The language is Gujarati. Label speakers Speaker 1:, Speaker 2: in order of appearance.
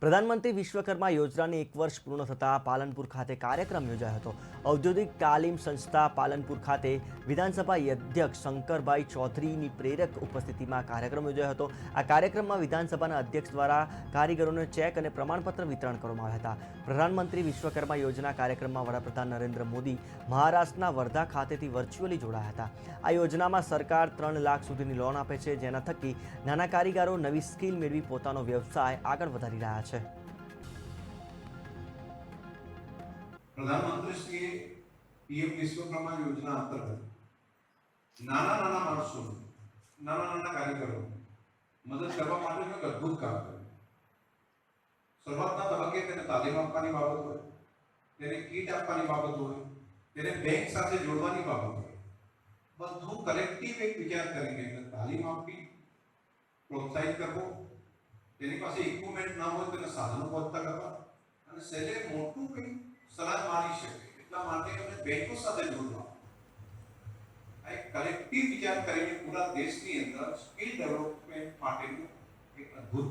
Speaker 1: પ્રધાનમંત્રી વિશ્વકર્મા યોજનાની 1 વર્ષ પૂર્ણ થતાં પાલનપુર ખાતે કાર્યક્રમ યોજાયો હતો। ઔદ્યોગિક તાલીમ સંસ્થા પાલનપુર ખાતે વિધાનસભા અધ્યક્ષ શંકરભાઈ ચૌધરીની પ્રેરક ઉપસ્થિતિમાં કાર્યક્રમ યોજાયો હતો। આ કાર્યક્રમમાં વિધાનસભાના અધ્યક્ષ દ્વારા કારીગરોને ચેક અને પ્રમાણપત્ર વિતરણ કરવામાં આવ્યા હતા। પ્રધાનમંત્રી વિશ્વકર્મા યોજના કાર્યક્રમમાં વડાપ્રધાન નરેન્દ્ર મોદી મહારાષ્ટ્રના વર્ધા ખાતેથી વર્ચ્યુઅલી જોડાયા હતા। આ યોજનામાં સરકાર 3 લાખ સુધીની લોન આપે છે, જેના થકી નાના કારીગરો નવી સ્કિલ મેળવી પોતાનો વ્યવસાય આગળ વધારી રહ્યા છે।
Speaker 2: प्रधानमंत्री श्री पीएम विश्वकर्मा योजना अंतर्गत नाना माणसों नाना कार्यकरो मदद करवा માટે એક અદ્ભુત કામ કર્યું। શરૂઆતના તબક્કે તેને તાલીમ આપવાની બાબત હોય, તેને કીટ આપવાની બાબત હોય, તેને બેંક સાથે જોડવાની બાબત હોય, બધું કલેક્ટિવ એક વિચાર કરીને તાલીમ આપવી, પ્રોત્સાહિત કરવો, તેની પાસે ઇક્વિપમેન્ટ ના હોય તેને સાધનો પહોંચતા કરવા અને છેલ્લે મોટું કંઈ સલાહ મારી શકે એટલા માટે અમે બેંકો સાથે જોડવા એક કલેક્ટિવ વિચાર કરીને પૂરા દેશની અંદર સ્કિલ ડેવલપમેન્ટ માટેનું એક અદ્ભુત